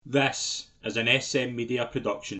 This is an SM Media production.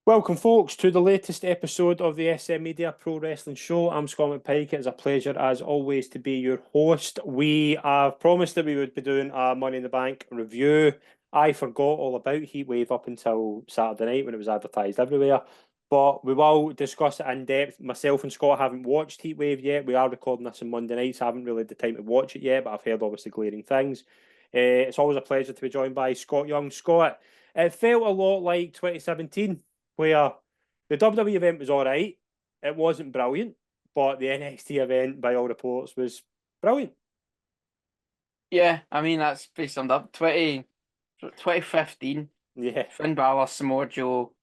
Welcome, folks, to the latest episode of the SM Media Pro Wrestling Show. I'm Scott McPike. It's a pleasure, as always, to be your host. We have promised that we would be doing a Money in the Bank review. I forgot all about Heatwave up until Saturday night when it was advertised everywhere. But we will discuss it in depth. Myself and Scott haven't watched Heatwave yet. We are recording this on Monday night, so I haven't really had the time to watch it yet, but I've heard obviously glaring things. It's always a pleasure to be joined by Scott Young. Scott, it felt a lot like 2017. Where the WWE event was all right. It wasn't brilliant, but the NXT event, by all reports, was brilliant. Yeah, I mean, that's pretty summed up. 2015, Yeah. Finn Balor, Samoa Joe,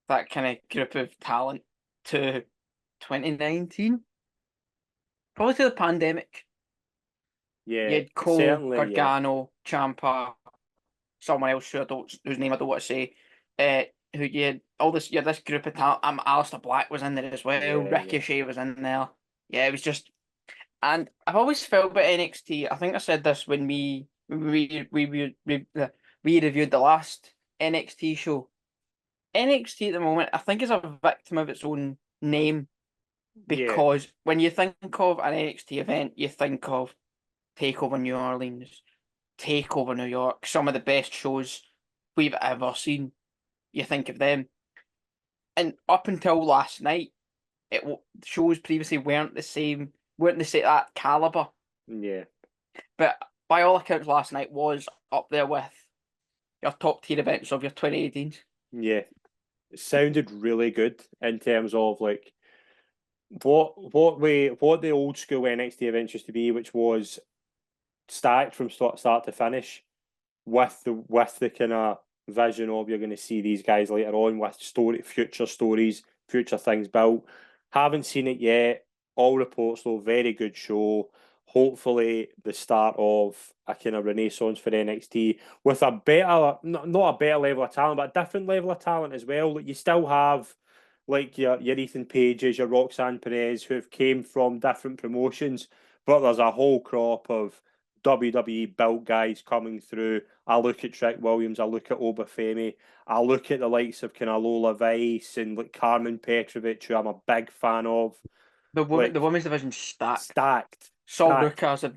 that kind of group of talent, to 2019. Probably to the pandemic. Yeah, You had Cole, certainly, Gargano, Ciampa, someone else whose name I don't want to say. Who you had you had this group of talent. Aleister Black was in there as well. Yeah. Ricochet was in there. Yeah, it was just, and I've always felt about NXT. I think I said this when we reviewed the last NXT show. NXT at the moment, I think, is a victim of its own name, because when you think of an NXT event, you think of Takeover New Orleans, Takeover New York, some of the best shows we've ever seen. You think of them, and up until last night, shows previously weren't the same that caliber. Yeah. But by all accounts, last night was up there with your top tier events of your 2018s. Yeah. It sounded really good in terms of like what the old school NXT events used to be, which was stacked from start to finish with the kind of vision of you're going to see these guys later on with future stories, future things built. Haven't seen it yet. All reports though, very good show. Hopefully the start of a kind of renaissance for NXT with a better, not a better level of talent, but a different level of talent as well. Like you still have like your Ethan Pages, your Roxanne Perez, who have came from different promotions, but there's a whole crop of WWE built guys coming through. I look at Trick Williams, I look at Oba Femi, I look at the likes of kind of Lola Vice and like Carmen Petrovic, who I'm a big fan of. The women's division stacked. Sol Ruka's a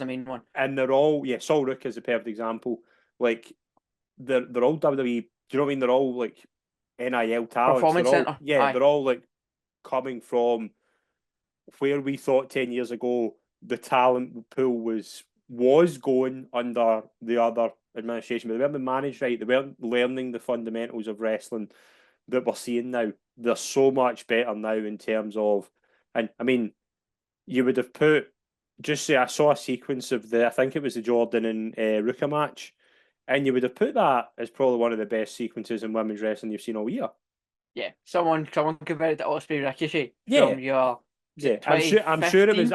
main one, and they're all Sol Ruka is a perfect example. Like they're all WWE. Do you know what I mean? They're all like NIL talents. Performance Center. They're all like coming from where we thought 10 years ago the talent pool was going under the other administration, but they weren't managed right. They weren't learning the fundamentals of wrestling that we're seeing now. They're so much better now in terms of, and I mean, you would have put, just say I saw a sequence of I think it was the Jordan and Ruka match, and you would have put that as probably one of the best sequences in women's wrestling you've seen all year. Yeah, someone compared it to Ospreay Ricochet. Yeah, from your I'm sure it was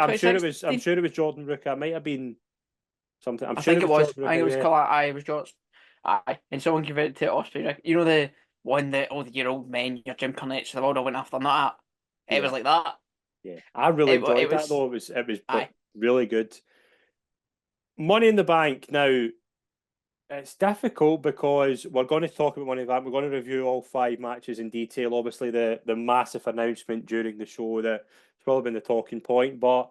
Jordan Ruka. It might have been something. I think it was. I think it was it was George. Aye, and someone compared it to Ospreay. You know the one that all the year old men, your Jim Cornettes of the world all went after, not that. It was like that. Yeah, I really enjoyed that though. It was really good. Money in the Bank now. It's difficult because we're going to talk about Money in the Bank. We're going to review all 5 matches in detail. Obviously, the massive announcement during the show that's probably been the talking point. But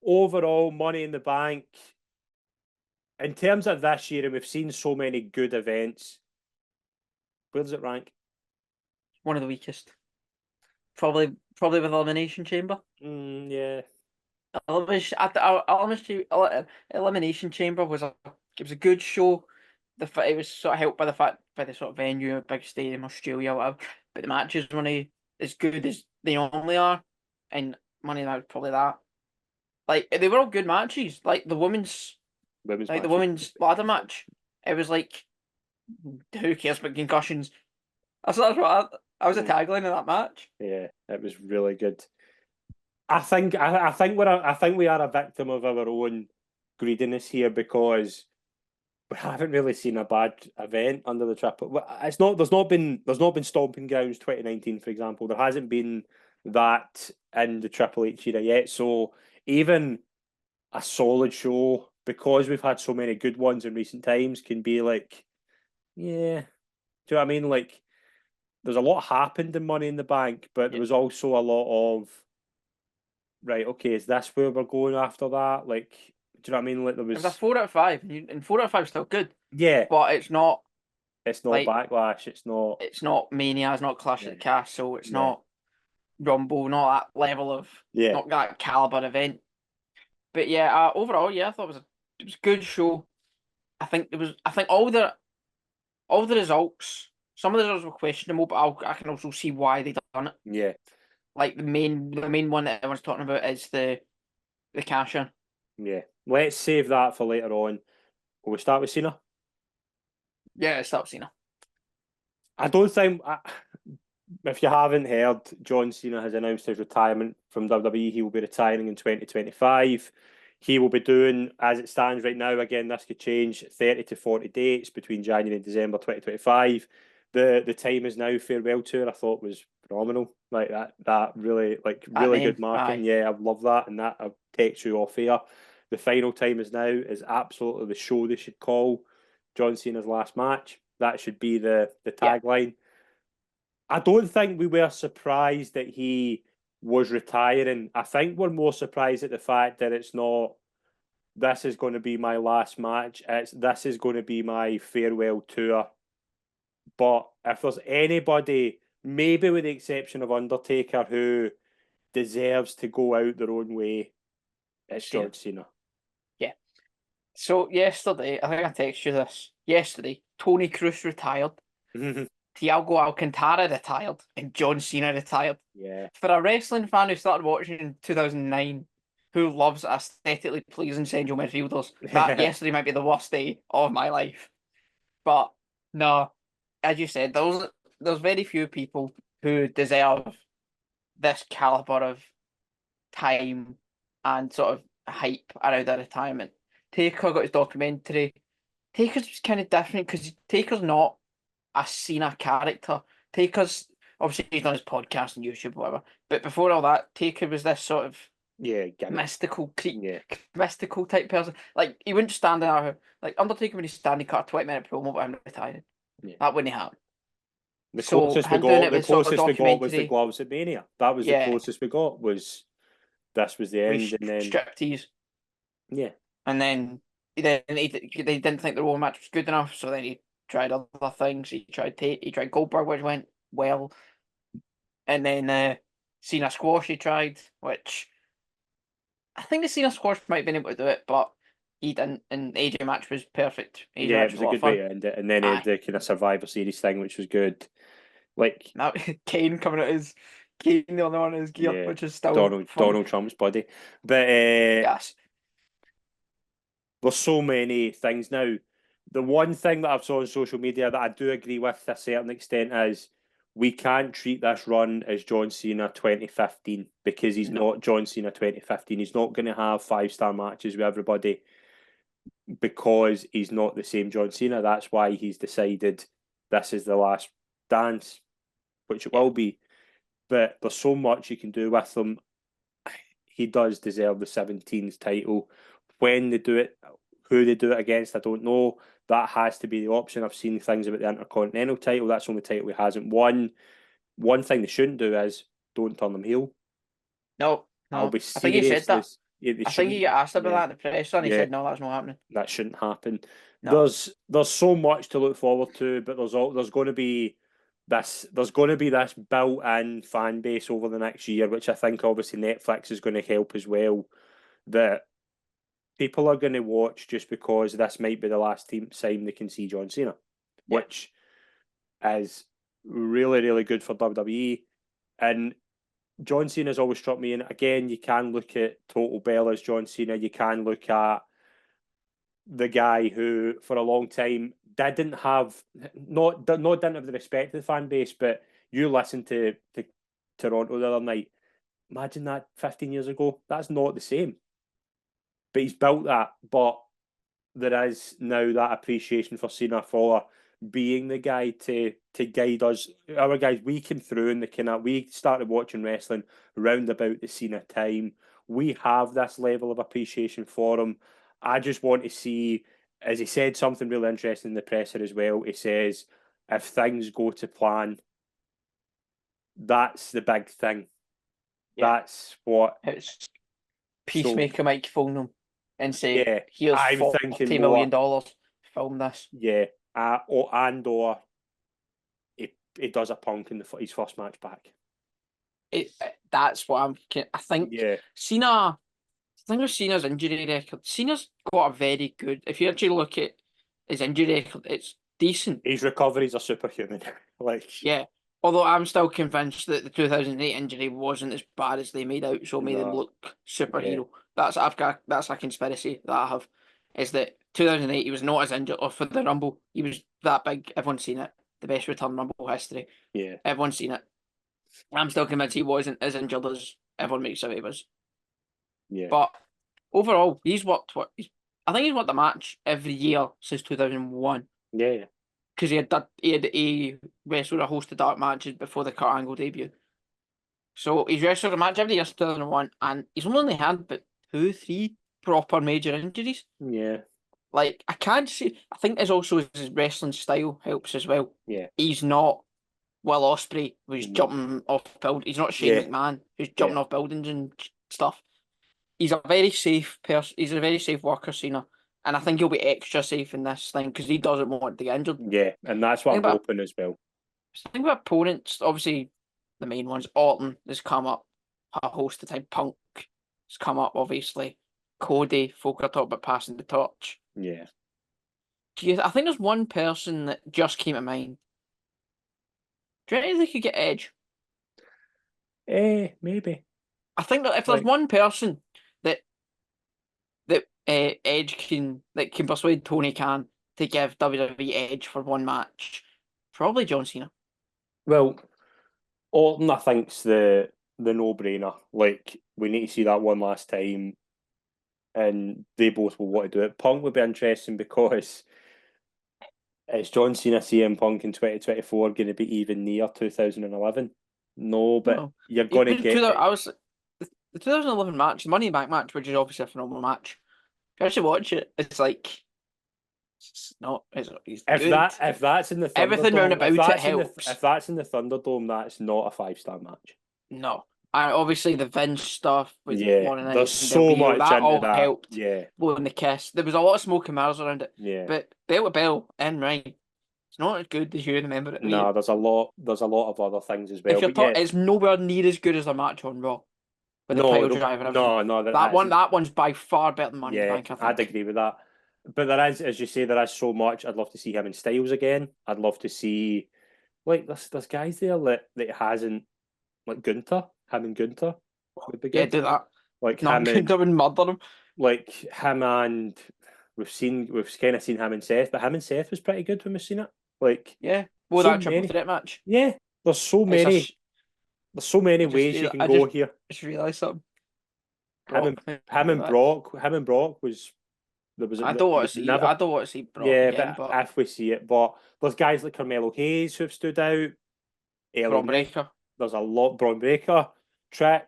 overall, Money in the Bank, in terms of this year, and we've seen so many good events, where does it rank? One of the weakest. Probably with Elimination Chamber. Yeah. Elimination Chamber was a good show. It was sort of helped by the sort of venue, big stadium, Australia, whatever. But the matches weren't as good as they normally are, and Money in the Bank was probably that. Like they were all good matches. Like the women's ladder match it was like, who cares about concussions? That's what I was a tagline in that match. Yeah, it was really good. I think we are a victim of our own greediness here because we haven't really seen a bad event under the triple. It's not there's not been stomping grounds 2019, for example. There hasn't been that in the Triple H era yet. So even a solid show, because we've had so many good ones in recent times, can be like, yeah. Do you know what I mean? Like, there's a lot happened in Money in the Bank, but there was also a lot of, right, okay, is this where we're going after that? Like, do you know what I mean? Like, there It was a was, 4 out of 5, and 4 out of 5 is still good, yeah, but it's not it's not like Backlash, it's not, it's not Mania, it's not Clash yeah, of the Castle, it's yeah, not Rumble, not that level of yeah, not that caliber event. But yeah, overall, yeah, I thought it was a good show. I think all the results, some of the results were questionable, but I can also see why they done it. yeah, Like the main one that everyone's talking about is the cash in. yeah. Let's save that for later on. Will we start with Cena? Yeah, it's that Cena. I don't think, if you haven't heard, John Cena has announced his retirement from WWE. He will be retiring in 2025. He will be doing, as it stands right now, again, this could change, 30 to 40 dates between January and December 2025. The time is now farewell tour, I thought was phenomenal. Like that really, like That really good name, marketing. aye, Yeah, I love that. And that I'll text you off here. The final time is now is absolutely the show they should call John Cena's last match. That should be the yeah, tagline. I don't think we were surprised that he was retiring. I think we're more surprised at the fact that it's not, this is going to be my last match. This is going to be my farewell tour. But if there's anybody, maybe with the exception of Undertaker, who deserves to go out their own way, it's Cena. John Cena. Yeah. So yesterday, I think I texted you this. Yesterday, Tony Cruz retired, Thiago Alcantara retired, and John Cena retired. Yeah. For a wrestling fan who started watching in 2009, who loves aesthetically pleasing central midfielders, that yesterday might be the worst day of my life. But no, as you said, there's very few people who deserve this caliber of time and sort of hype around their retirement. Taker got his documentary. Taker's kind of different because Taker's not a Cena character. Taker's obviously he's done his podcast and YouTube, whatever. But before all that, Taker was this sort of Yeah, mystical, yeah. mystical type person. Like he wouldn't stand in our like Undertaker when he's standing, cut a 20-minute promo about him retiring. Yeah. That wouldn't happen. The So closest we him doing got, it the with sort of closest we got was the documentary, gloves at Mania. That was the yeah, closest we got. Was this was the with end, and then striptease, yeah, and then they didn't think the Roman match was good enough, so then he tried other things. He tried Goldberg, which went well, and then Cena squash he tried, which I think the Cena squash might have been able to do it, but he didn't. And the AJ match was perfect. AJ yeah, it match was was a a lot of good way fun. to end it. And then he had Aye, the kind of Survivor Series thing, which was good. Like, now Kane coming out his Kane the only one in his gear, yeah, which is still fun. Donald Trump's body. But Yes, there's so many things now. The one thing that I've saw on social media that I do agree with to a certain extent is we can't treat this run as John Cena 2015 because he's no, not John Cena 2015. He's not going to have 5-star matches with everybody because he's not the same John Cena. That's why he's decided this is the last dance, which it yeah, will be. But there's so much you can do with him. He does deserve the 17th title. When they do it, who they do it against, I don't know. That has to be the option. I've seen things about the Intercontinental title. That's the only title he hasn't won. One thing they shouldn't do is don't turn them heel. no, I'll no. be I think he said serious. that. They I think he shouldn't. got asked about Yeah, that in the press, and he yeah. said, "No, that's not happening." That shouldn't happen. No, There's so much to look forward to, but there's going to be this built-in fan base over the next year, which I think obviously Netflix is going to help as well. That people are going to watch just because this might be the last time they can see John Cena, yeah, which is really really good for WWE. And John Cena's always struck me. And again, you can look at Total Bellas John Cena. You can look at the guy who, for a long time, didn't have didn't have the respect of the fan base. But you listen to Toronto the other night. Imagine that 15 years ago. That's not the same. But he's built that. But there is now that appreciation for Cena for being the guy to guide us. Our guys, we came through and we started watching wrestling around about the Cena time. We have this level of appreciation for him. I just want to see, as he said something really interesting in the presser as well. He says, if things go to plan, that's the big thing. Yeah. That's what It's Peacemaker might phone them and say, yeah, here's I'm $40 thinking million, more, film this. yeah, or he does a Punk in his first match back. That's what I think. Yeah, Cena. The thing with Cena's injury record, Cena's got a very good. If you actually look at his injury record, it's decent. his recoveries are superhuman. Like, Yeah. Although I'm still convinced that the 2008 injury wasn't as bad as they made out, so made him no, look superhero. That's a conspiracy that I have. Is that 2008 he was not as injured, or for the Rumble he was that big. Everyone's seen it. The best return Rumble history. yeah, Everyone's seen it. I'm still convinced he wasn't as injured as everyone makes out he was. yeah, But overall, I think he's worked the match every year since 2001 yeah, because he wrestled a host of dark matches before the Kurt Angle debut. So he's wrestled a match every year since 2001, and he's only had but 2, 3 proper major injuries. yeah, Like I can't see. I think there's also his wrestling style helps as well. yeah. He's not Will Ospreay, who's No, jumping off buildings. He's not Shane yeah, McMahon, who's yeah, jumping off buildings and stuff. He's a very safe person. He's a very safe worker, Cena, and I think he'll be extra safe in this thing because he doesn't want to get injured. yeah, and that's what Think I'm about hoping as well. think about opponents. Obviously, the main ones. Orton has come up a host of time. Punk has come up. Obviously, Cody. Folk are talking about passing the torch. Yeah, I think there's one person that just came to mind. Do you think they could get Edge? maybe. I think that if there's Like, one person that Edge can persuade Tony Khan to give WWE Edge for one match, probably John Cena. well, Orton, I think's the no brainer. Like, we need to see that one last time, and they both will want to do it. Punk would be interesting because is John Cena CM Punk in 2024 going to be even near 2011? No, but No, you're going to even get it. I was the 2011 match, the Money in the Bank match, which is obviously a phenomenal match. If you actually watch it, it's like it's not. It's good. If that's in the Everything round Thunderdome, about it helps. if that's in the Thunderdome, that's not a 5-star match. No, and obviously the Vince stuff with Yeah, Lauren there's Nice and Del so Rio, much that into all that. helped. Yeah, Blowing the kiss, there was a lot of smoke and mirrors around it. yeah. But Bell to Bell in ring, it's not as good as you remember it. No, there's a lot. There's a lot of other things as well. If you're But yeah, it's nowhere near as good as the match on Raw with the no, pile driver and everything. no, That isn't. that one's by far better than Money in the Yeah, Bank, I I'd think. agree with that. But there is, as you say, there is so much. I'd love to see him in Styles again. I'd love to see, like, there's guys there that hasn't, like Gunter, him and Gunter would be Yeah, good. do that. Like No, him and Gunther would murder him. like him and we've kind of seen him and Seth, but him and Seth was pretty good when we've seen it. Like Yeah. Well, so that triple many, threat match. yeah. It's a, There's so many ways you can I go here. just realised something. Him Brock, and Brock was there was I don't want to see. never. I don't want to see Brock Yeah, again, but but if we see it, but there's guys like Carmelo Hayes who've stood out. LA Braun Knight, Breaker. there's a lot. Braun Breaker, Trick,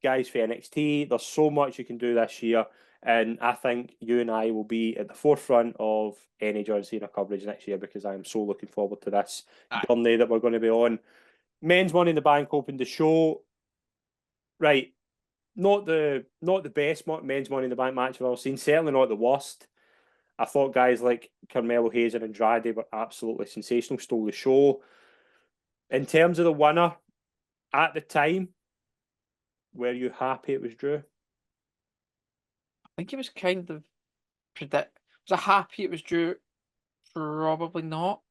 guys for NXT. There's so much you can do this year, and I think you and I will be at the forefront of any John Cena coverage next year because I am so looking forward to this journey that we're going to be on. Men's Money in the Bank opened the show. Right, not the best men's Money in the Bank match I've ever seen. Certainly not the worst. I thought guys like Carmelo Hayes and Andrade were absolutely sensational, stole the show. In terms of the winner, at the time, were you happy it was Drew? I think it was kind of predict. Was I happy it was Drew? Probably not,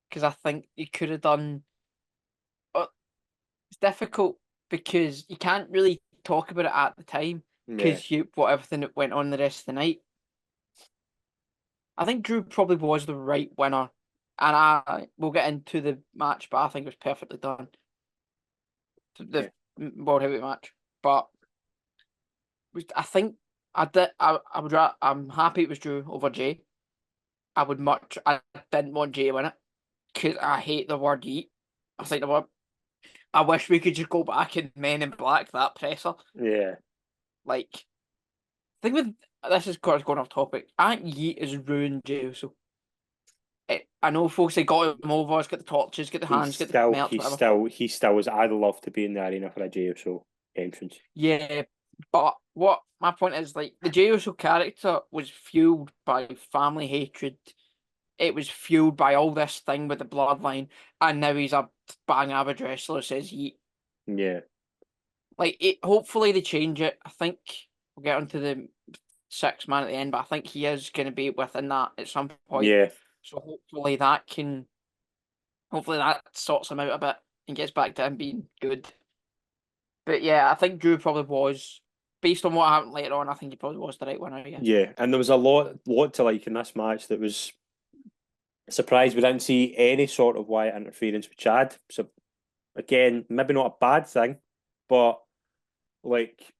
because I think you could have done. It's difficult because you can't really talk about it at the time Yeah, because you what everything that went on the rest of the night. I think Drew probably was the right winner, and we'll get into the match, but I think it was perfectly done. The World Heavyweight match, but I think I did. I would. I'm happy it was Drew over Jay. I didn't want Jay to win it because I hate the word "yeet." I think the word. I wish we could just go back in Men in Black, that presser. Yeah. Like, thing with this is going off topic. I think Yeet has ruined Jey Uso. I know folks say got him over, he's got the torches, get the hands, get the melts, whatever. He still was. I'd love to be in the arena for a Jey Uso entrance. Yeah, but what my point is, like, the Jey Uso character was fueled by family hatred. It was fueled by all this thing with the bloodline, and now he's a bang average wrestler who says Yeet. Yeah. Like, hopefully they change it. I think we'll get onto the 6 man at the end, but I think he is going to be within that at some point. Yeah. So hopefully that sorts him out a bit and gets back to him being good. But yeah, I think Drew probably was, based on what happened later on, I think he probably was the right winner. Yeah. Yeah, and there was a lot to like in this match. That was surprised we didn't see any sort of Wyatt interference with Chad. So again, maybe not a bad thing, but like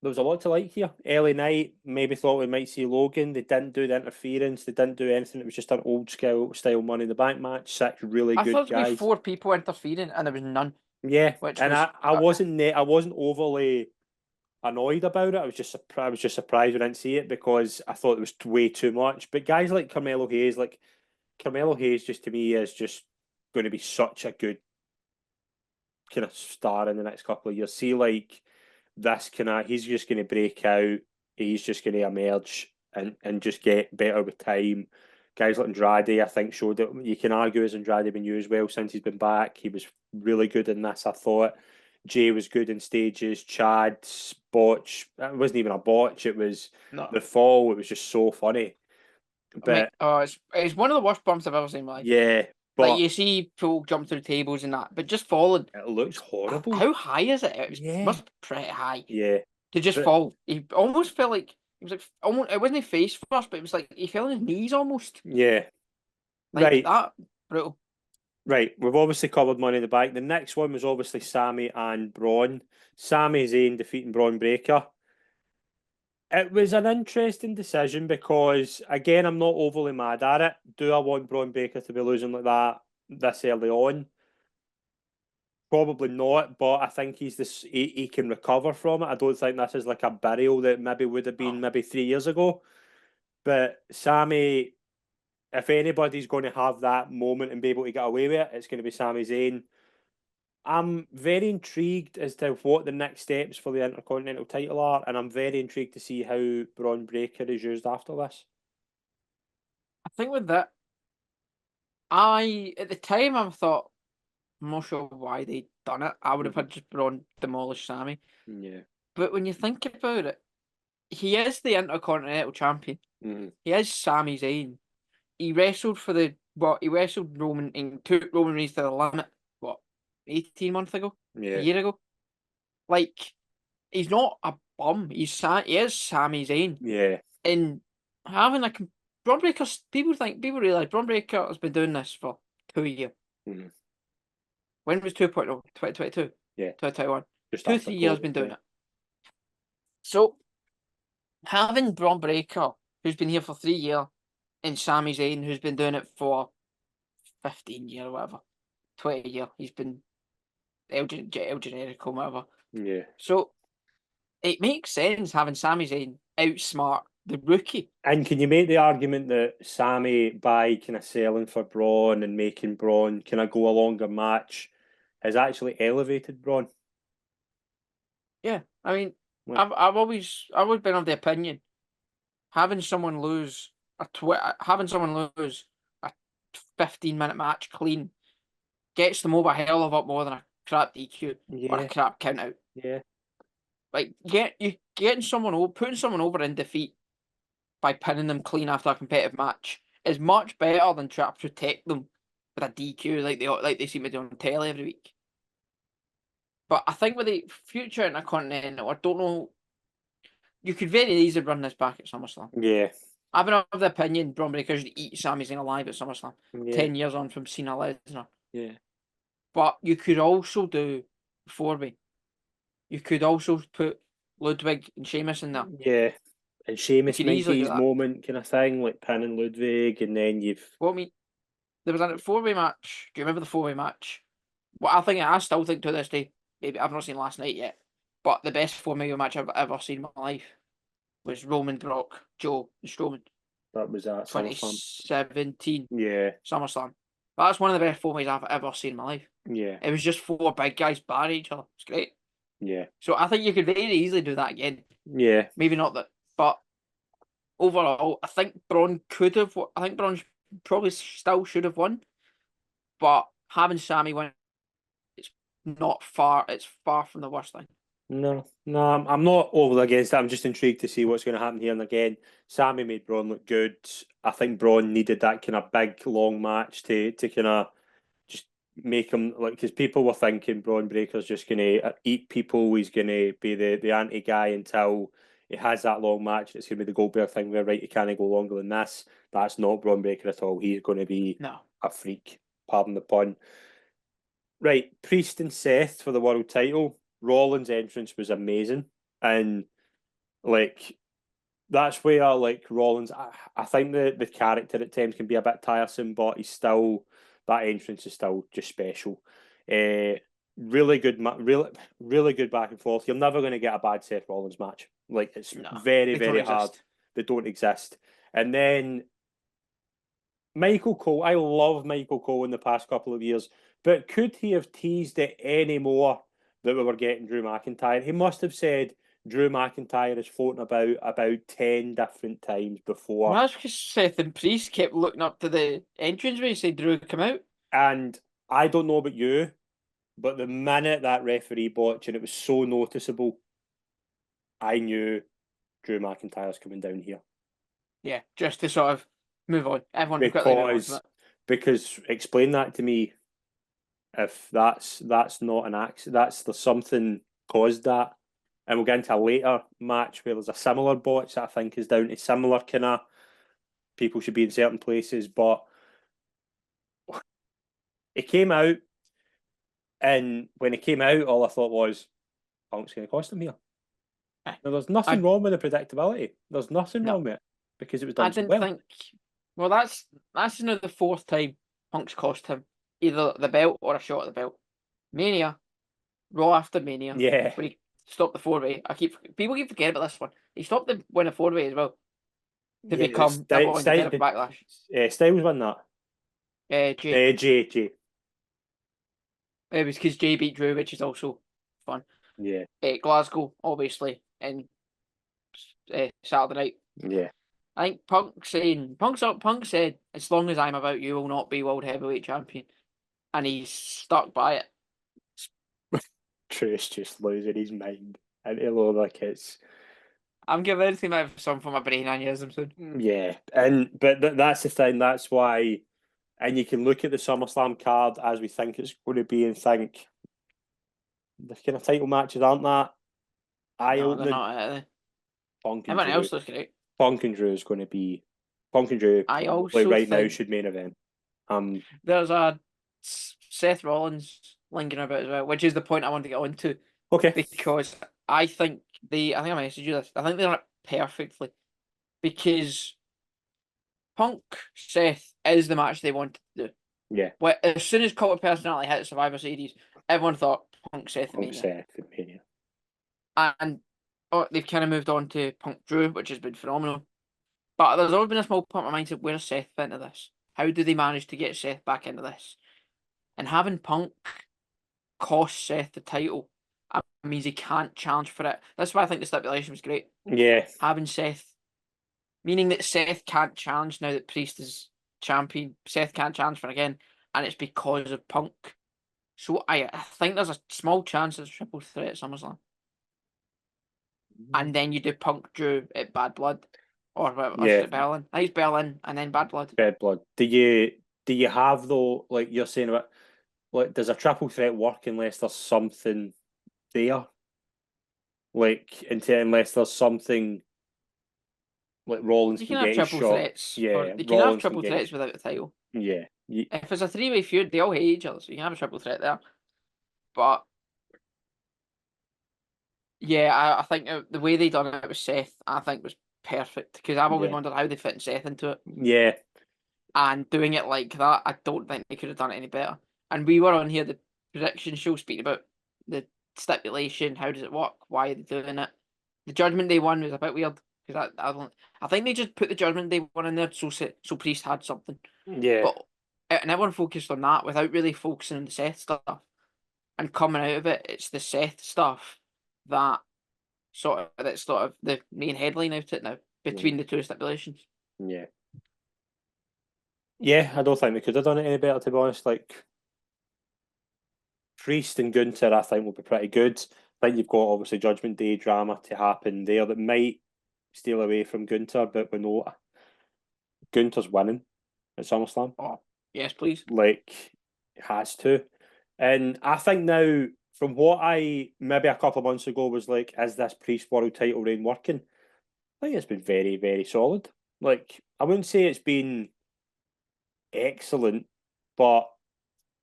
there was a lot to like here. Early night, maybe thought we might see Logan. They didn't do the interference. They didn't do anything. It was just an old style Money in the Bank match. 6 really I good thought there guys. would be 4 people interfering, and there was none. Yeah, which and was, I wasn't overly annoyed about it. I was just surprised we didn't see it because I thought it was way too much. But guys like Carmelo Hayes, just to me is just going to be such a good kind of star in the next couple of years. See, like this he's just going to break out. He's just going to emerge and just get better with time. Guys like Andrade, I think, showed that you can argue has Andrade been used well since he's been back. He was really good in this, I thought. Jay was good in stages. Chad's botch, it wasn't even a botch. It was the fall. It was just so funny. But it's one of the worst bumps I've ever seen in my life. Yeah, but like you see people jump through tables and that, but just falling. It looks horrible. How high is it? It must be pretty high. Yeah. To just fall. He almost felt like it was like almost. It wasn't face first, but it was like he fell on his knees almost. Yeah. Like that. Brutal. Right, we've obviously covered Money in the Bank. The next one was obviously Sami and Braun. Sami Zayn defeating Braun Breaker. It was an interesting decision because, again, I'm not overly mad at it. Do I want Braun Breaker to be losing like that this early on? Probably not, but I think he can recover from it. I don't think this is like a burial that maybe would have been maybe 3 years ago. But Sami, if anybody's going to have that moment and be able to get away with it, it's going to be Sami Zayn. I'm very intrigued as to what the next steps for the Intercontinental title are, and I'm very intrigued to see how Braun Breaker is used after this. I think with that, at the time I thought, I'm not sure why they done it. I would have had just Braun demolish Sami. Yeah. But when you think about it, he is the Intercontinental Champion. He is Sami Zayn. He wrestled he wrestled Roman and took Roman Reigns to the limit, 18 months ago? Yeah. A year ago? Like, he's not a bum. He is Sami Zayn. Yeah. And having Braun Breaker, people realize Braun Breaker has been doing this for 2 years. When was 2.0? 2022? Yeah. 2021. Just 2-3 years been doing it. So, having Braun Breaker, who's been here for 3 years, and Sami Zayn, who's been doing it for 15 years or whatever, 20 years, he's been El Generico, whatever. Yeah. So, it makes sense having Sami Zayn outsmart the rookie. And can you make the argument that Sami, by kind of selling for Braun and making Braun kind of go a longer match, has actually elevated Braun? Yeah, I mean, I've always been of the opinion having someone lose a 15-minute match clean gets them over a hell of a lot more than a crap DQ or a crap count out. Yeah. Like putting someone over in defeat by pinning them clean after a competitive match is much better than trying to protect them with a DQ like they seem to do on telly every week. But I think with the future Intercontinental, I don't know. You could very easily run this back at SummerSlam. Yeah. I've been of the opinion Braun Breaker should eat Sami Zayn alive at SummerSlam. Yeah. 10 years on from Cena Lesnar. Yeah. But you could also do 4-way. You could also put Ludwig and Sheamus in there. Yeah. And Sheamus could might easily get do his that. moment kind of thing, like pinning Ludwig, and then you've Well, I mean, there was a 4-way match. Do you remember the 4-way match? Well, I still think to this day, maybe I've not seen last night yet, but the best 4-way match I've ever seen in my life was Roman, Brock, Joe, and Strowman, that was at SummerSlam. 2017 Yeah. SummerSlam. That's one of the best 4-ways I've ever seen in my life. Yeah. It was just 4 big guys barring each other. It's great. Yeah. So I think you could very easily do that again. Yeah. Maybe not that, but overall, I think Braun could have. I think Braun probably still should have won, but having Sammy win, it's not far. It's far from the worst thing. No, I'm not overly against that. I'm just intrigued to see what's going to happen here. And again, Sammy made Braun look good. I think Braun needed that kind of big, long match to kind of just make him like, because people were thinking Braun Breaker's just going to eat people. He's going to be the anti guy until he has that long match. It's going to be the Goldberg thing where, right, he can't go longer than this. That's not Braun Breaker at all. He's going to be a freak. Pardon the pun. Right, Priest and Seth for the world title. Rollins' entrance was amazing, and like that's where like Rollins. I think the character at times can be a bit tiresome, but he's still that entrance is still just special. Really good, really good back and forth. You're never going to get a bad Seth Rollins match. Like it's very hard. They don't exist. And then Michael Cole. I love Michael Cole in the past couple of years, but could he have teased it any more that we were getting Drew McIntyre? He must have said Drew McIntyre is floating about 10 different times before. Well, that's because Seth and Priest kept looking up to the entrance where he said Drew would come out. And I don't know about you, but the minute that referee botch, and it was so noticeable, I knew Drew McIntyre's coming down here. Yeah, just to sort of move on. Everyone because explain that to me. If that's not an accident, there's something caused that, and we'll get into a later match where there's a similar botch that I think is down to similar kind of people should be in certain places, but it came out, and when it came out, all I thought was, Punk's going to cost him here. Now, there's nothing wrong with the predictability. There's nothing wrong with it because it was done so well. think. Well, that's the 4th time Punk's cost him either the belt or a shot at the belt. Mania, Raw after Mania. Yeah. When he stopped the 4-way. People keep forgetting about this one. He stopped the win a 4-way as well. To become number one contender for Backlash. Styles won that. Jay. It was because Jay beat Drew, which is also fun. Yeah. Glasgow, obviously, and Saturday night. Yeah. I think Punk said, as long as I'm about, you will not be world heavyweight champion. And he's stuck by it. True's just losing his mind. And like it's... I'm giving anything out for some for my brain aneurysm soon. Yeah. But that's the thing, that's why, and you can look at the SummerSlam card as we think it's going to be and think, the kind of title matches aren't that eye-opening. No, they're not. Punk and Everyone Drew. else looks great. Punk and Drew is going to be... Punk and Drew, I also right now, should main event. There's a Seth Rollins linking about as well, which is the point I want to get on to. Okay. Because I think I messaged you this. I think they're done it perfectly. Because Punk Seth is the match they wanted to do. Yeah. Well, as soon as Cult of Personality hit Survivor Series, everyone thought Punk Seth and Mania. And they've kind of moved on to Punk Drew, which has been phenomenal. But there's always been a small part of my mind of where's Seth into this? How do they manage to get Seth back into this? And having Punk cost Seth the title means he can't challenge for it. That's why I think the stipulation was great. Yeah. Having Seth, meaning that Seth can't challenge now that Priest is champion. Seth can't challenge for it again, and it's because of Punk. So I think there's a small chance it's a triple threat at SummerSlam. And then you do Punk Drew at Bad Blood. Or whatever, Berlin. I think it's Berlin and then Bad Blood. Bad Blood. Do you have though, like you're saying about, like, does a triple threat work unless there's something there? Like unless there's something like Rollins You can can have get his triple shot. threats. Yeah, You can have Rollins can triple get threats his, without the title. yeah. If it's a three-way feud, they all hate each other, so you can have a triple threat there. But yeah, I think the way they done it with Seth, I think was perfect because I've always Yeah. wondered how they fit Seth into it, Yeah. and doing it like that, I don't think they could have done it any better. And we were on here the prediction show speaking about the stipulation, how does it work, why are they doing it? The Judgment Day one was a bit weird because I don't. I think they just put the Judgment Day one in there so Priest had something, Yeah. but and everyone focused on that without really focusing on the Seth stuff. And coming out of it, it's the Seth stuff that that's sort of the main headline out it now between the two stipulations. Yeah. Yeah, I don't think they could have done it any better, to be honest. Like, Priest and Gunter, I think, will be pretty good. I think you've got obviously Judgment Day drama to happen there that might steal away from Gunter, but we know Gunter's winning at SummerSlam. Oh, yes, please. Like, has to. And I think now, from what I maybe a couple of months ago was like, is this Priest World title reign working? I think it's been very, very solid. Like, I wouldn't say it's been excellent, but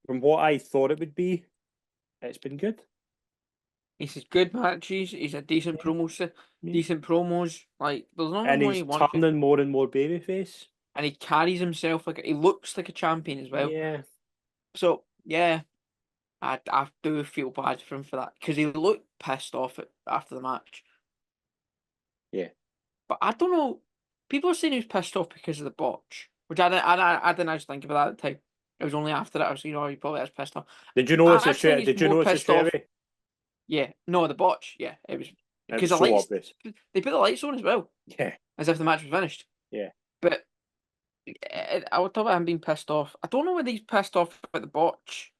from what I thought it would be, it's been good. He's good matches. He's a decent Yeah, yeah. decent promos. Like there's not And more he's you want to. turning more and more babyface. And he carries himself like he looks like a champion as well. Yeah, So yeah, I do feel bad for him for that because he looked pissed off after the match. yeah. But I don't know. People are saying he was pissed off because of the botch, which I didn't actually think about that at the time. It was only after that I was, he probably was pissed off. Did you notice I it actually think straight? he's Did you more notice it pissed straight off. away? Yeah, no, the botch. Yeah, it was It because was the so lights. obvious. They put the lights on as well, Yeah, as if the match was finished. yeah, But I would talk about him being pissed off. I don't know whether he's pissed off about the botch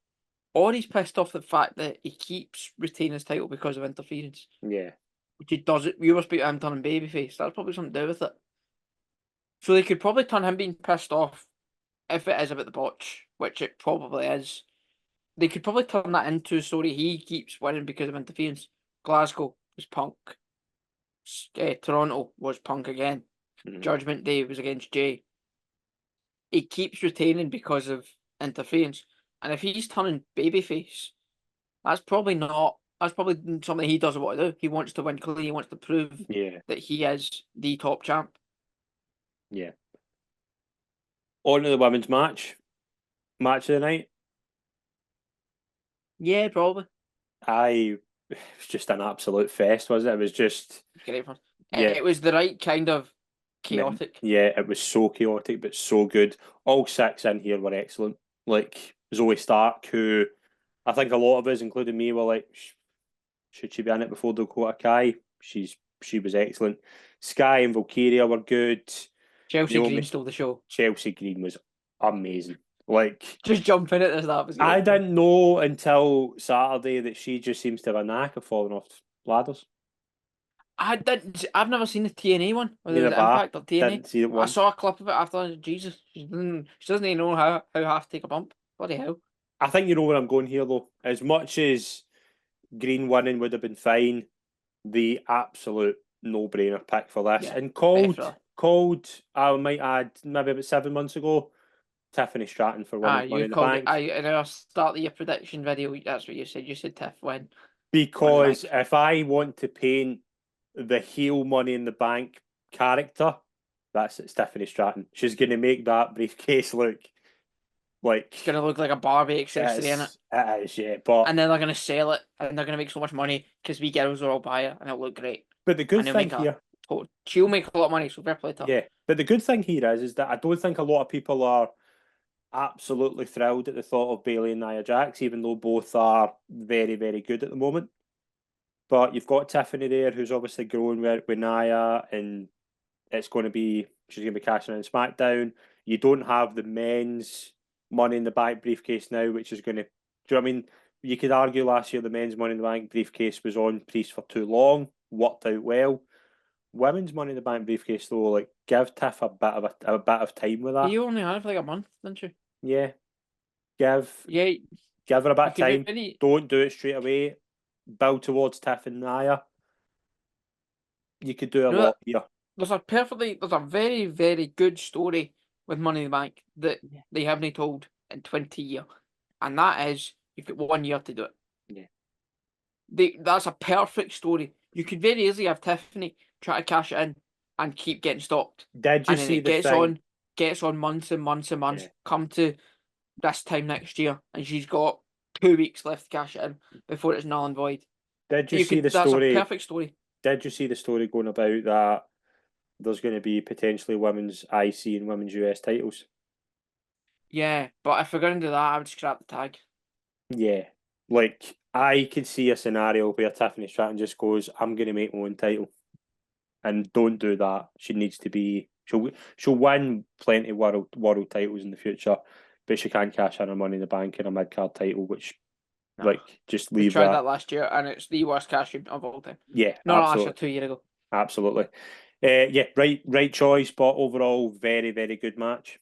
or he's pissed off the fact that he keeps retaining his title because of interference, yeah, which he does it. You were speaking him turning babyface. That's probably something to do with it. So they could probably turn him being pissed off if it is about the botch, which it probably is. They could probably turn that into a story. He keeps winning because of interference. Glasgow was Punk. Toronto was Punk again. mhm, Judgment Day was against Jay. He keeps retaining because of interference. And if he's turning babyface, that's probably not. That's probably something he doesn't want to do. He wants to win clean. He wants to prove yeah, that he is the top champ. yeah. On to the women's match of the night. Yeah, probably. It was just an absolute fest, was it? It was just, Great fun. yeah, It was the right kind of chaotic. yeah, it was so chaotic, but so good. All six in here were excellent. Like Zoe Stark, who I think a lot of us, including me, were like, should she be in it before Dakota Kai? She was excellent. Sky and Valkyria were good. Chelsea Naomi Green stole the show. Chelsea Green was amazing. Like Just jump in at that was I great fun. didn't know until Saturday that she just seems to have a knack of falling off ladders. I didn't. I've never seen the TNA one, whether it Neither was have I. Impact or TNA. Didn't see it I once. saw a clip of it after. Jesus, she doesn't even know how half to take a bump. Bloody hell! I think you know where I'm going here though. As much as Green winning would have been fine, the absolute no-brainer pick for this. Yeah, And definitely. called, I might add, maybe about 7 months ago, Tiffany Stratton for Ah, Women's Money you in the called it. Bank. In our start of your prediction video, that's what you said. You said Tiff win Money in the Because Bank. if I want to paint the heel Money in the Bank character, that's Tiffany Stratton. She's going to make that briefcase look like It's gonna look like a Barbie accessory in it, it is, yeah. But and then they're gonna sell it, and they're gonna make so much money because we girls will all buy it, and it'll look great, the good and they'll thing make a here, total. She'll make a lot of money, so fair play to her. yeah, but the good thing here is that I don't think a lot of people are absolutely thrilled at the thought of Bailey and Nia Jax, even though both are very, very good at the moment. But you've got Tiffany there, who's obviously growing with Nia, and she's going to be cashing in SmackDown. You don't have the men's Money in the Bank briefcase now, which is going to. Do you know what I mean? You could argue last year the men's Money in the Bank briefcase was on Priest for too long, worked out well. Women's Money in the Bank briefcase though, like give Tiff a bit of time with that. You only had it for like a month, didn't you? Yeah, give Yeah, give her a bit you of could time. really. Don't do it straight away. Build towards Tiff and Nia. You could do a You know lot that here. there's a very, very good story with Money in the Bank that they haven't told in 20 years. And that is, you've got 1 year to do it. Yeah. That's a perfect story. You could very easily have Tiffany try to cash it in and keep getting stopped. Did you And then see it the thing? gets on months and months and months, Yeah. come to this time next year, and she's got 2 weeks left to cash it in before it's null and void. Did you see the That's a story? perfect story. Did you see the story going about that there's going to be potentially women's IC and women's US titles? Yeah, but if we're going to do that, I would scrap the tag. Yeah. Like, I could see a scenario where Tiffany Stratton just goes, I'm going to make my own title. And don't do that. She needs to be. She'll win plenty of world titles in the future, but she can't cash in her Money in the Bank in a mid card title, which No. just We leave tried that. that last year, and it's the worst cash in of all time. Yeah, No, last absolutely. year, 2 years ago. Absolutely. Yeah, right choice, but overall, very, very good match.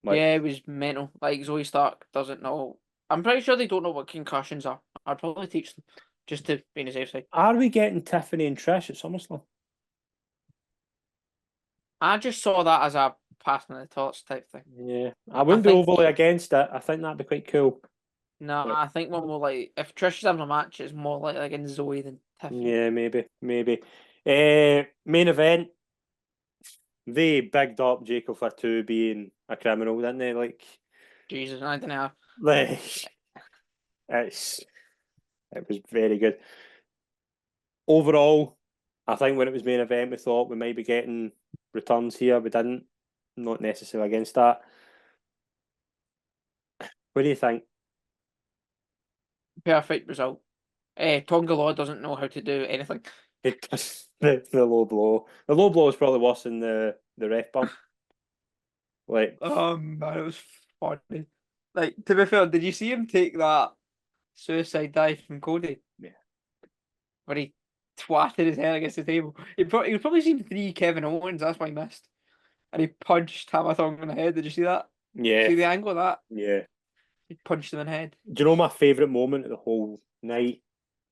Yeah, it was mental. Like, Zoe Stark doesn't know. I'm pretty sure they don't know what concussions are. I'd probably teach them just to be on the safe side. Are we getting Tiffany and Trish at SummerSlam? I just saw that as a passing the torch type thing. Yeah, I wouldn't be overly against it. I think that'd be quite cool. No, I think one more like if Trish is having a match, it's more like against Zoe than Tiffany. Yeah, maybe. Main event. They bigged up Jacob Fatu being a criminal, didn't they? Jesus, I don't know. It was very good. Overall, I think when it was main event, we thought we might be getting returns here. We didn't. Not necessarily against that. What do you think? Perfect result. Tonga Law doesn't know how to do anything. The low blow. The low blow is probably worse than the ref bump. Man, it was funny. Like, to be fair, did you see him take that suicide dive from Cody? Yeah. Where he twatted his head against the table. He was probably seen 3 Kevin Owens, that's why he missed. And he punched Hamathong in the head. Did you see that? Yeah. See the angle of that? Yeah. He punched him in the head. Do you know my favourite moment of the whole night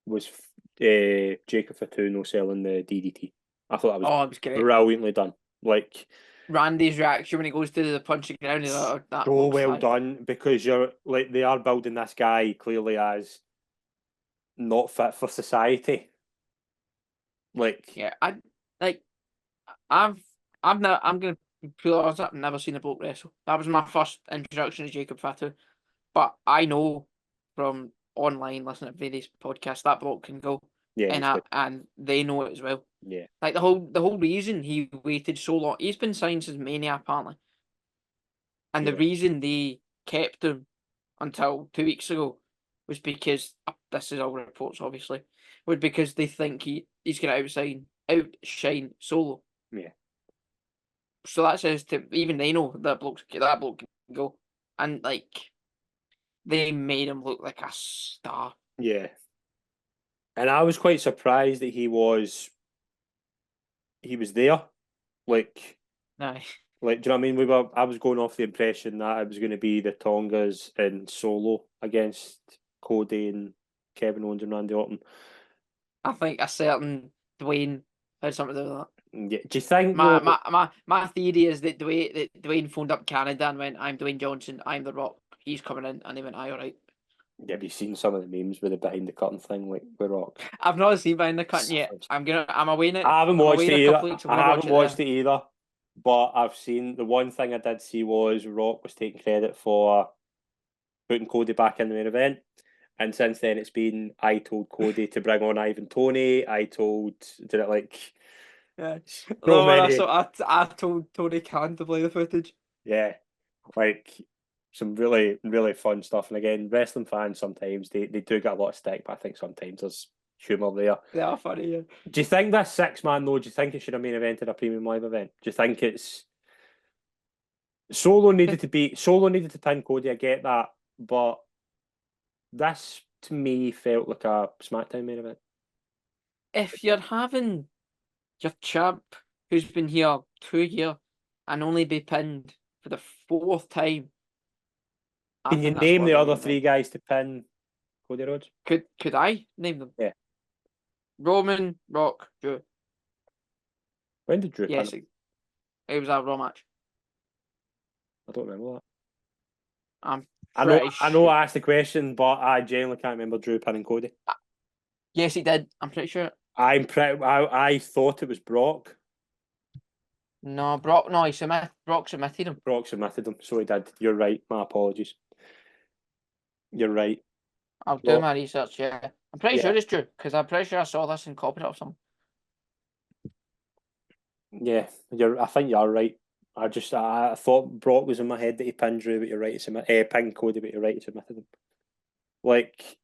was Jacob Fatu no selling the DDT. I thought that was it was great. brilliantly done. Like Randy's reaction when he goes to the punching ground is like, that so well done because you're like they are building this guy clearly as not fit for society. Like yeah, I'm gonna pull honest, I've never seen a bloke wrestle. That was my first introduction to Jacob Fatu. But I know from online listening to various podcasts that bloke can go. yeah, And they know it as well. yeah. Like the whole reason he waited so long, he's been signed since Mania apparently. And the reason they kept him until 2 weeks ago was because this is all reports obviously, was because they think he's gonna outshine Solo. Yeah. So that says to even they know that bloke can go. And like they made him look like a star. Yeah. And I was quite surprised that he was there. Like Aye. Like, do you know what I mean? I was going off the impression that it was going to be the Tongas and Solo against Cody and Kevin Owens and Randy Orton. I think a certain Dwayne had something to do with that. Yeah. Do you think my theory is that Dwayne phoned up Canada and went, "I'm Dwayne Johnson, I'm The Rock, he's coming in," and they went, "Aye, all right." Yeah, have you seen some of the memes with the behind the curtain thing, like The Rock? I've not seen behind the curtain yet. I'm away it. I haven't watched it either. I haven't watched it it either. But I've seen the one thing I did see was Rock was taking credit for putting Cody back in the main event. And since then, it's been I told Cody to bring on Ivan Toney. I told did it like yeah. so many. I told Tony Khan to play the footage. Yeah, like some really really fun stuff. And again, wrestling fans sometimes they do get a lot of stick, but I think sometimes there's humour there. They are funny. Yeah. Do you think this 6-man though? Do you think it should have main evented a premium live event? Do you think it's Solo needed to pin Cody? I get that, but this to me felt like a SmackDown main event. If you're having your champ who's been here 2 years and only be pinned for the 4th time, can you name the other 3 guys to pin Cody Rhodes? Could I name them? Yeah. Roman, Rock, Drew. When did Drew Yes, pin him? it was a Raw match. I don't remember that. I'm I know, pretty I know. sure. I asked the question, but I genuinely can't remember Drew pinning Cody. Yes, he did. I'm pretty sure. I thought it was Brock. No, Brock. No, Brock submitted him. Brock submitted him, so he did. You're right. My apologies. You're right. I'll do Brock, my research. Yeah, I'm pretty yeah, sure it's true because I'm pretty sure I saw this and copied it or something. yeah. I think you're right. I thought Brock was in my head that he pinned Drew, but you're right. Pinned Cody, but you're right. He submitted him. Like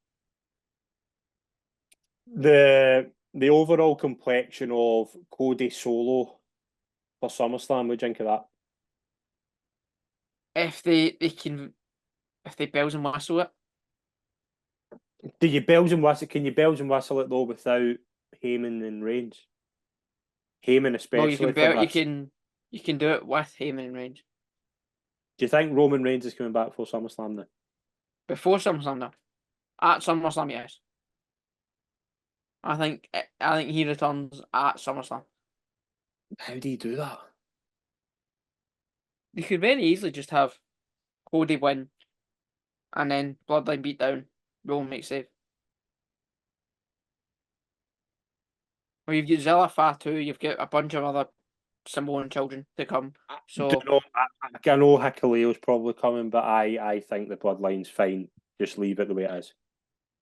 the overall complexion of Cody Solo for SummerSlam. What do you think of that? If they bells and whistle it, Do you bells and whistle? Can you bells and whistle it though without Heyman and Reigns? Heyman well, especially for this. you can do it with Heyman and Reigns Do you think Roman Reigns is coming back for SummerSlam now? before SummerSlam. Now, at SummerSlam, yes. I think he returns at SummerSlam. How do you do that? You could very easily just have Cody win and then Bloodline beat down, Roman makes save. Or you've got Zilla Fatu, you've got a bunch of other Samoan children to come. Do So you know, I know Hikaleo's probably coming, but I think the bloodline's fine. Just leave it the way it is.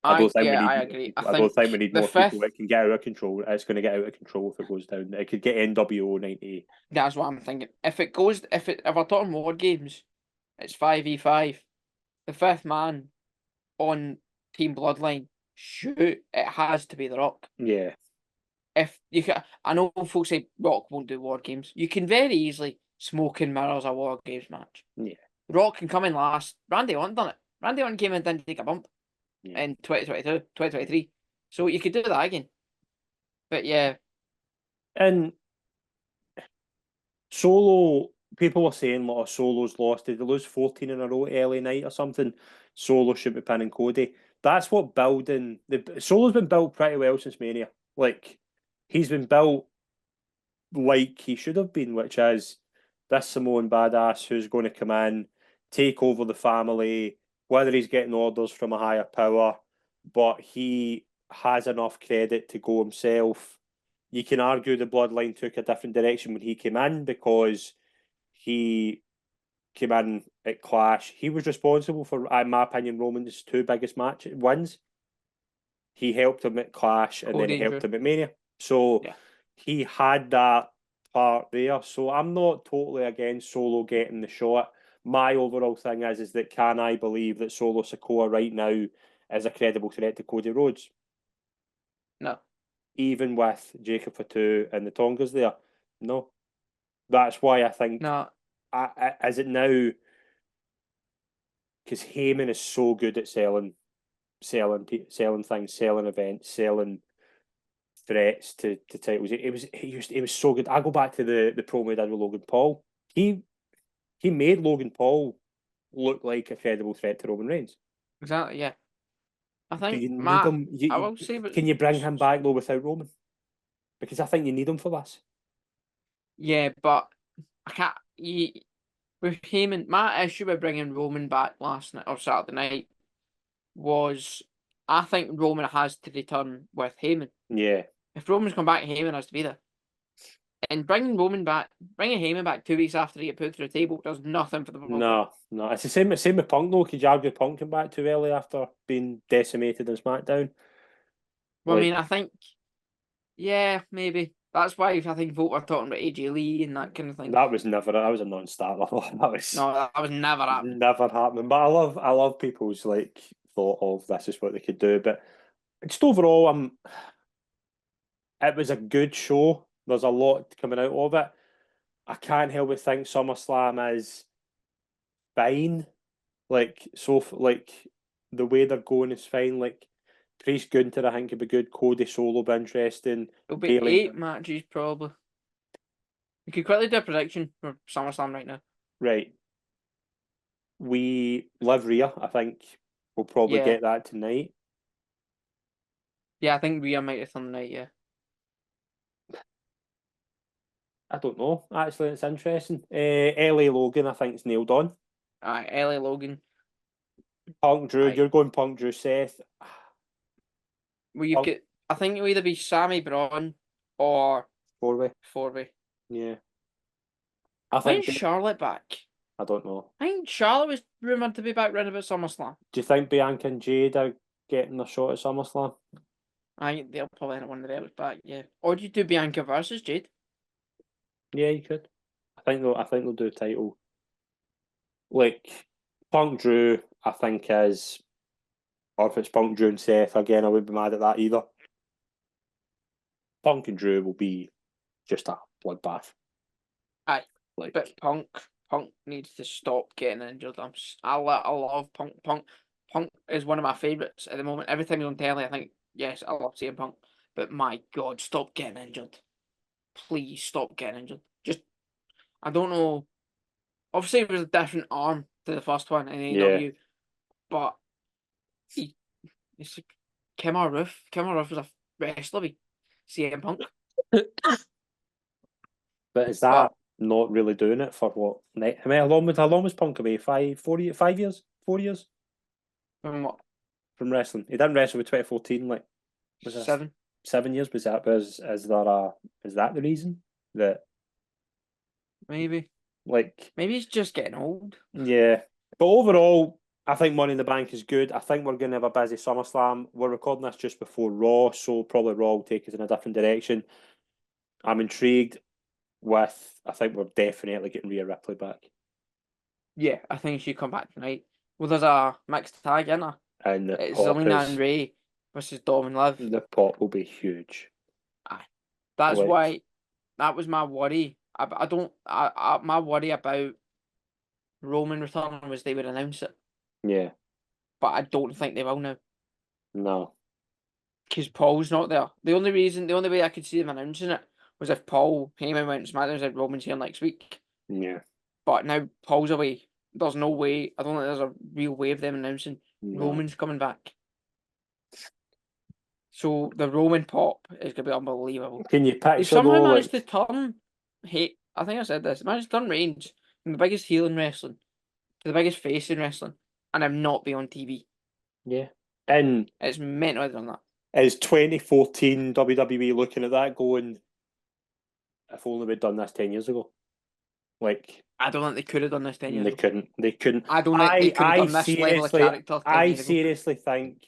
I don't think we need I more agree. I people. I don't think think we need the more people. fifth, It can get out of control. It's going to get out of control if it goes down. It could get NWO 98. that's what I'm thinking. If we're talking war games, it's 5v5. The fifth man on Team Bloodline, shoot, it has to be The Rock. Yeah. If you can, I know folks say Rock won't do war games. You can very easily smoke and mirrors a war games match. Yeah. Rock can come in last. Randy Orton done it. Randy Orton came in and didn't take a bump in 2022, 2023. So you could do that again. But yeah, And Solo, people were saying, like, Solo's lost. Did they lose 14 in a row LA Knight or something? Solo should be pinning Cody. That's what building. Solo's been built pretty well since Mania. Like, he's been built like he should have been, which is this Samoan badass who's going to come in, take over the family, whether he's getting orders from a higher power, but he has enough credit to go himself. You can argue the bloodline took a different direction when he came in because he came in at Clash. He was responsible for, in my opinion, Roman's two biggest match wins. He helped him at Clash and then he Cody and helped Drew. him at Mania. So Yeah, he had that part there. So I'm not totally against Solo getting the shot. My overall thing is that can I believe that Solo Sikoa right now is a credible threat to Cody Rhodes? no, Even with Jacob Fatu and the Tongas there? No. That's why I think, no, is it now, because Heyman is so good at selling things, selling events, selling threats to titles. It was so good. I go back to the promo he did with Logan Paul. He made Logan Paul look like a credible threat to Roman Reigns. exactly. Yeah, I Do think you need him? I will say, but Can you bring him back though without Roman? Because I think you need him for this. yeah, but I can't. With Heyman, my issue with bringing Roman back last night or Saturday night was I think Roman has to return with Heyman. Yeah. If Roman's come back, Heyman has to be there. And bringing Heyman back 2 weeks after he get put through the table does nothing for the promotion. No. It's the same with Punk though. Could you argue Punk came back too early after being decimated in SmackDown? Well, I Like mean, I think, yeah, maybe. That's why I think folk were talking about AJ Lee and that kind of thing. that was a non-starter. That was No, that was never happening. never happening. But I love people's like thought of this is what they could do. But just overall, it was a good show. There's a lot coming out of it. I can't help but think SummerSlam is fine. Like the way they're going is fine. Like Priest Gunter, I think could be good. Cody Solo be interesting. It'll be Bailey, 8 matches probably. We could quickly do a prediction for SummerSlam right now. right? We Liv Rhea, I think we'll probably Yeah. get that tonight. Yeah, I think Rhea might have on the night, yeah. I don't know. Actually, it's interesting. LA Logan, I think, is nailed on. LA Logan. Punk Drew, Aye. you're going Punk Drew Seth. Well, you've Punk got. I think it'll either be Sammy Braun or 4-way. Four-way. Yeah. I When's think Charlotte back? I don't know. I think Charlotte was rumored to be back round about SummerSlam. Do you think Bianca and Jade are getting a shot at SummerSlam? I think they'll probably end one of the belts back, yeah. Or do you do Bianca versus Jade? Yeah, you could. I think they'll do a title. Like Punk Drew, I think is, or if it's Punk Drew and Seth again, I wouldn't be mad at that either. Punk and Drew will be just a bloodbath. Aye. Like, But Punk needs to stop getting injured. I love Punk. Punk is one of my favourites at the moment. Every time he's on telly, I think, yes, I love seeing Punk. But my God, stop getting injured. Please stop getting injured. Just, I don't know. Obviously, it was a different arm to the first one in yeah, AEW, but it's like Kemar Roof. Kemar Roof was a wrestler with CM Punk. but is that But not really doing it for what? I mean, how long was Punk away? 5 years, 4 years what, from wrestling. He didn't wrestle with 2014. Like, was this 7? 7 years? Is that the reason that Maybe. like? Maybe he's just getting old. Yeah, but overall, I think Money in the Bank is good. I think we're going to have a busy SummerSlam. We're recording this just before Raw, so probably Raw will take us in a different direction. I'm intrigued with. I think we're definitely getting Rhea Ripley back, Yeah, I think she come back tonight. Well, there's a mixed tag in her. and the It's pop Zelina and is Ray versus Dom and Liv. the pop will be huge. Aye. That's Like, why that was my worry. I don't. My worry about Roman returning was they would announce it, yeah, but I don't think they will now no, because Paul's not there. The only way I could see them announcing it was if Paul Heyman went to SmackDown and said Roman's here next week. yeah, But now Paul's away. There's no way. I don't think there's a real way of them announcing no. Roman's coming back. So the Roman pop is gonna be unbelievable. Can you They've picture somehow though? managed Like, to turn hate. I think I said this. Managed to turn Reigns from the biggest heel in wrestling to the biggest face in wrestling, and I'm not be on TV. yeah, and It's meant to have done that. is 2014 WWE looking at that going, if only we'd done this 10 years ago? Like, I don't think they could have done this 10 years they ago. couldn't. They couldn't. I don't think they could have I done this level of seriously, character 10 I years ago. seriously think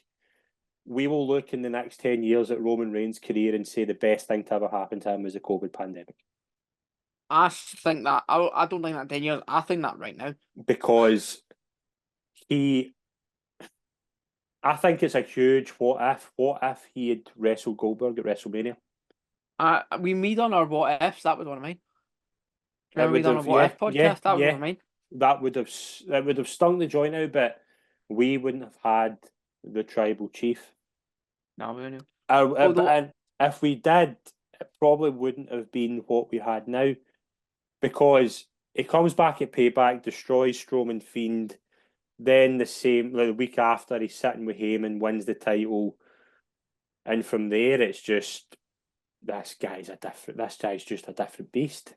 we will look in the next 10 years at Roman Reigns' career and say the best thing to ever happen to him was the COVID pandemic, I think that. I don't think that 10 years. I think that right now. because he. I think it's a huge what if. What if he had wrestled Goldberg at WrestleMania? We done our what ifs. That was one of mine. It Remember we would done a have, what yeah, if podcast? yeah, That was one yeah. of mine. That would have stung the joint out, but we wouldn't have had the tribal chief. No, we knew. And if we did, it probably wouldn't have been what we had now, because he comes back at Payback, destroys Strowman Fiend, then the week after he's sitting with Heyman, wins the title, and from there it's just this guy's just a different beast.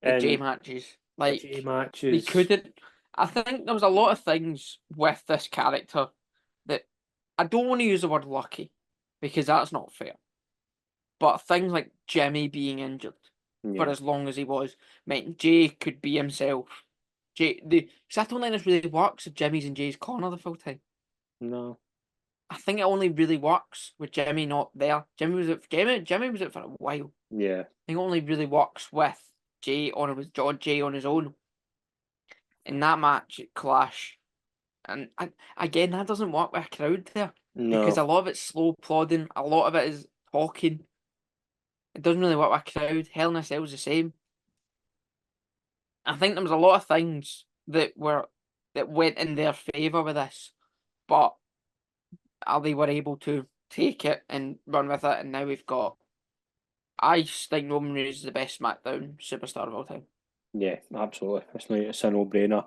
The J And matches. the Like, J they matches, couldn't. I think there was a lot of things with this character that I don't want to use the word lucky because that's not fair. But things like Jimmy being injured for yeah, as long as he was meant Jay could be himself. Because I don't think this really works if Jimmy's in Jay's corner the full time. no, I think it only really works with Jimmy not there. Jimmy was out for a while. yeah, I think it only really works with Jay on his own. In that match at Clash. And again, that doesn't work with a crowd there. Because no, a lot of it's slow plodding, a lot of it is talking. It doesn't really work with a crowd. Hell in a Cell's the same. I think there was a lot of things that went in their favour with this. But they were able to take it and run with it, and now we've got. I think Roman Reigns is the best SmackDown superstar of all time. yeah, absolutely. It's a no-brainer.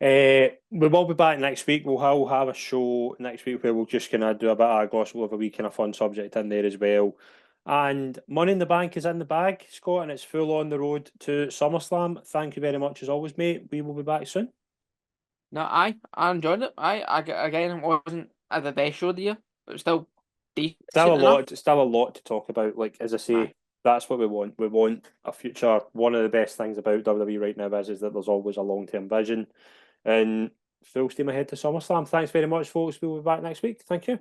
We will be back next week. We'll have a show next week where we'll just kind of do a bit of gospel of a wee kind of fun subject in there as well. And Money in the Bank is in the bag, Scott, and it's full on the road to SummerSlam. Thank you very much as always, mate. We will be back soon. No, I enjoyed it. Again, it wasn't the best show of the year, but it was still decent enough. Still a lot to talk about. Like as I Aye. say, that's what we want. We want a future. One of the best things about WWE right now is that there's always a long term vision. And full steam ahead to SummerSlam. Thanks very much, folks. We'll be back next week. Thank you.